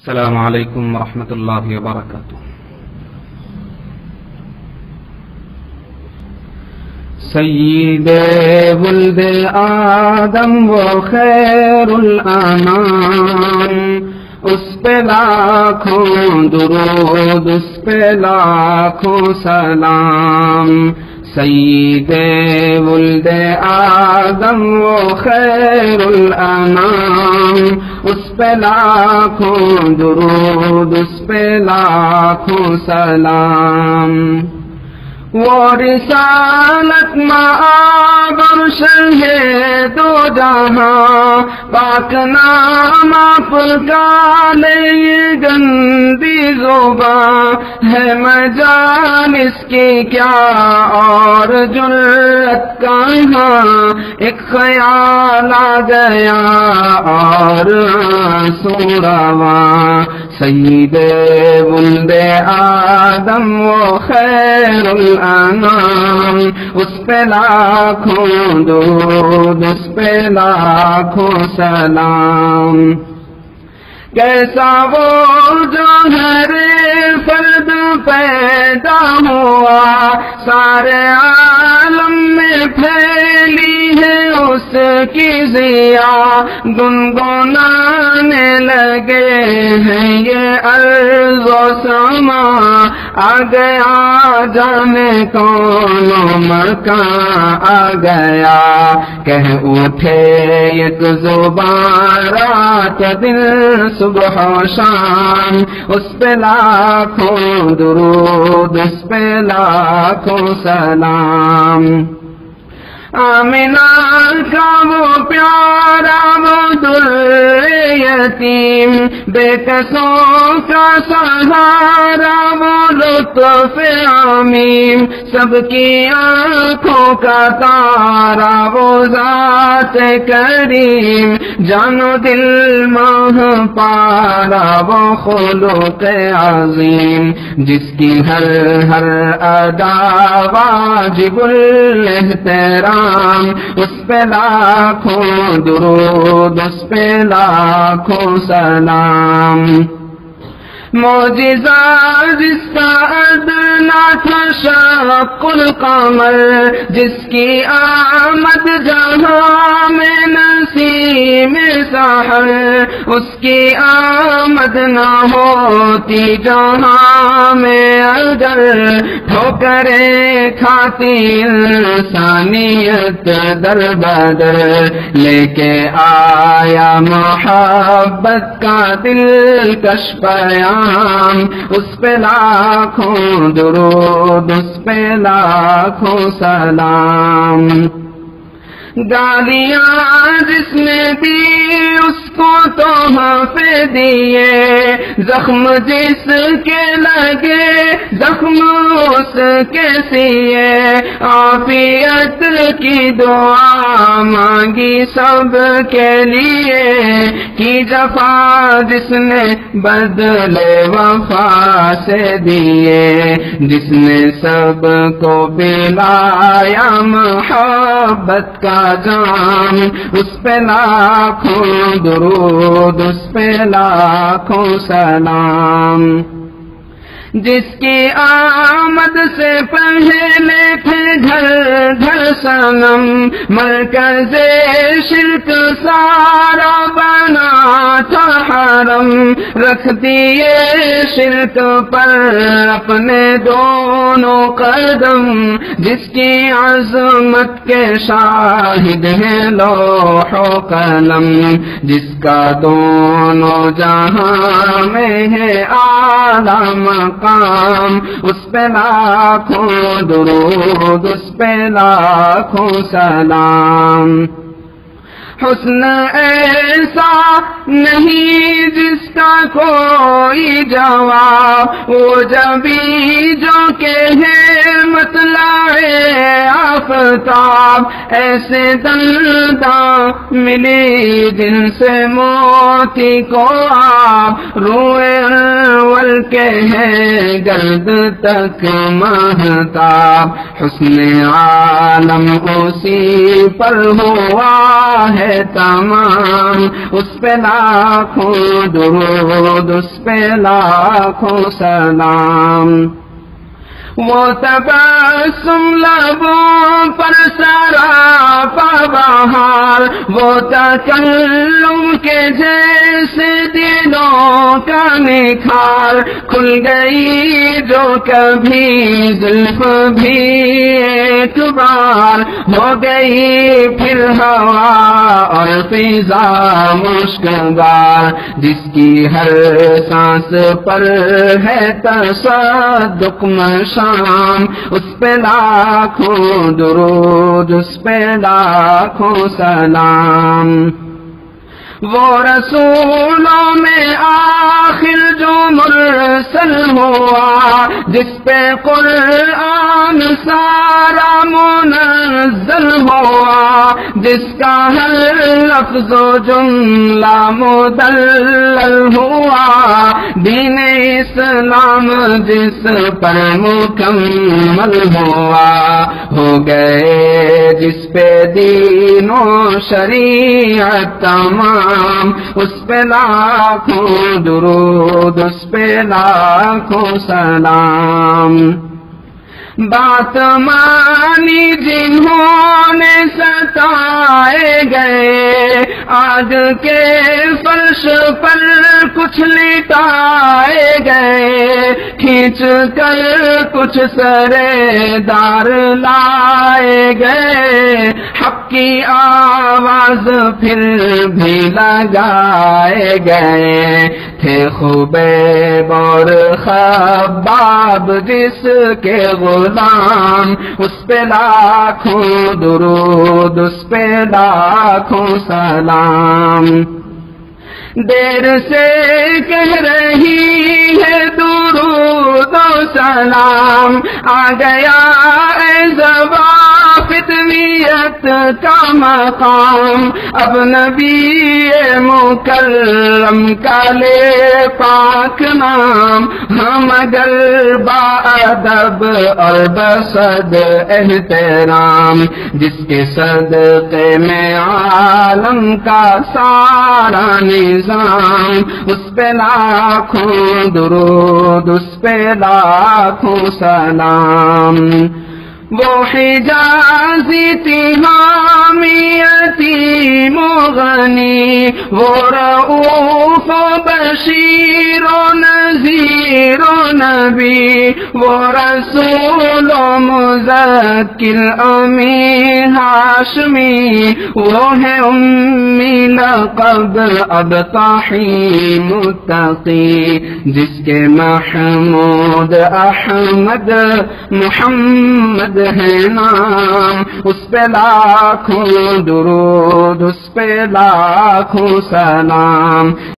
السلام علیکم ورحمۃ اللہ وبرکاتہ۔ سید ولد آدم و خیر الانام، اس پہ لاکھوں درود، اس پہ لاکھوں سلام۔ سید ولد آدم و خیر الانام، اس پہ لاکھوں درود، اس پہ لاکھوں سلام۔ وہ رسالت معاب عرش ہے دو جہاں، پاک نامہ پکارے یہ گندی زبان ہے، مجالس کی کیا اور جرأت کہاں، ایک خیال آ گیا اور آنسو رواں۔ سید ولد آدم و خیر الانام، اس پہ لاکھوں درود، اس پہ لاکھوں سلام۔ کیسا وہ جو ہر فرد پیدا ہوا، سارے عالم میں پھیلی ہے اس کی ضیا، گنگنانے لگے ہیں یہ ارض و سما، آ گیا جانے کون مکان آ گیا، کہہ اٹھے ایک زبان رات دن صبح و شام، اس پہ لاکھوں درود، اس پہ لاکھوں سلام۔ آمنہ کا وہ پیارا وہ در یتیم، بے کسوں کا سہارا وہ لطف عمیم، سب کی آنکھوں کا تارا وہ ذات کریم، جان و دل ماہ پارا وہ خلق عظیم، جس کی ہر ہر ادا واجب الاحترام، اس پہ لاکھوں درود، اس پہ لاکھوں سلام۔ معجزہ جس کا ادنا تھا شق القمر، جس کی آمد جہاں میں نسیم سحر، اس کی آمد نہ ہوتی جہاں میں اگر، ٹھوکریں کھاتی انسانیت در بدر، لے کے آیا محبت کا دلکش پیام، اس پہ لاکھوں درود، اس پہ لاکھوں سلام۔ گالیاں جس نے دی اس کو تحفے دیے، زخم جس کے لگے زخم اس کے سیے، عافیت کی دعا مانگی سب کے لیے، کی جفا جس نے بدلے وفا سے دیے، جس نے سب کو پلایا محبت کا جام، اس پہ لاکھوں درود، اس پہ لاکھوں سلام۔ جس کی آمد سے پہلے تھے گھر گھر صنم، مرکز شرک سارا بنا تھا حرم، رکھ دیے شرک پر اپنے دونوں قدم، جس کی عظمت کے شاہد ہیں لوح و قلم، جس کا دونوں جہاں میں ہے اعلیٰ مقام، اس پہ لاکھوں درود، اس پہ لاکھوں سلام۔ حسن ایسا نہیں جس کا کوئی جواب، وہ جبھی جو کہ ہے مطلع آفتاب، ایسے دنداں ملی جن سے موتی کو آپ، روئے اول کے ہے گرد تک مہتاب، حسن عالم اسی پر ہوا ہے تمام، اس پہ لاکھوں درود، اس پہ لاکھوں سلام۔ وہ تبسم لبوں پر سراپا بہار، وہ تکلم کے جیسے دلوں کا نکھار، کھل گئی جو کبھی زلف بھی ایک بار، ہو گئی پھر ہوا اور فضا مشکبار، جس کی ہر سانس پر ہے تصدق مشام، اس پہ لاکھوں درود، اس پہ لاکھوں سلام۔ وہ رسولوں میں آخر جو مرسل ہوا، جس پہ قرآن سارا منزل ہوا، جس کا ہر لفظ و جملہ مدلل ہوا، دین اسلام جس پر مکمل ہوا، ہو گئے جس پہ دین و شریعت تمام، اس پہ لاکھوں درود، اس پہ لاکھوں سلام۔ بات مانی جنہوں نے ستائے گئے، آج کے فرش پر کچھ لٹائے گئے، کھینچ کر کچھ سرے دار لائے گئے، حق کی آواز پھر بھی لگائے گئے، تھے خبیب اور خباب جس کے غلام، اس پہ لاکھوں درود، اس پہ لاکھوں سلام۔ دیر سے کہہ رہی ہے درود و سلام، آ گیا اے زبان فطریت کا مقام، اب نبی مکرم کا لے پاک نام، ہم اگر با ادب اور بصد احترام، جس کے صدقے میں عالم کا سارا نظام، اس پہ لاکھوں درود، اس پہ لاکھوں سلام۔ وہ حجازی تھی حامیتی مغنی، وہ رؤوف و بشیر و نذیر و نبی، وہ رسول و مذکر امی ہاشمی، وہ ہے امی لقب ابطاحی متقی، جس کے محمود احمد محمد ہے نام، اس پہ لاکھوں درود، اس پہ لاکھوں سلام۔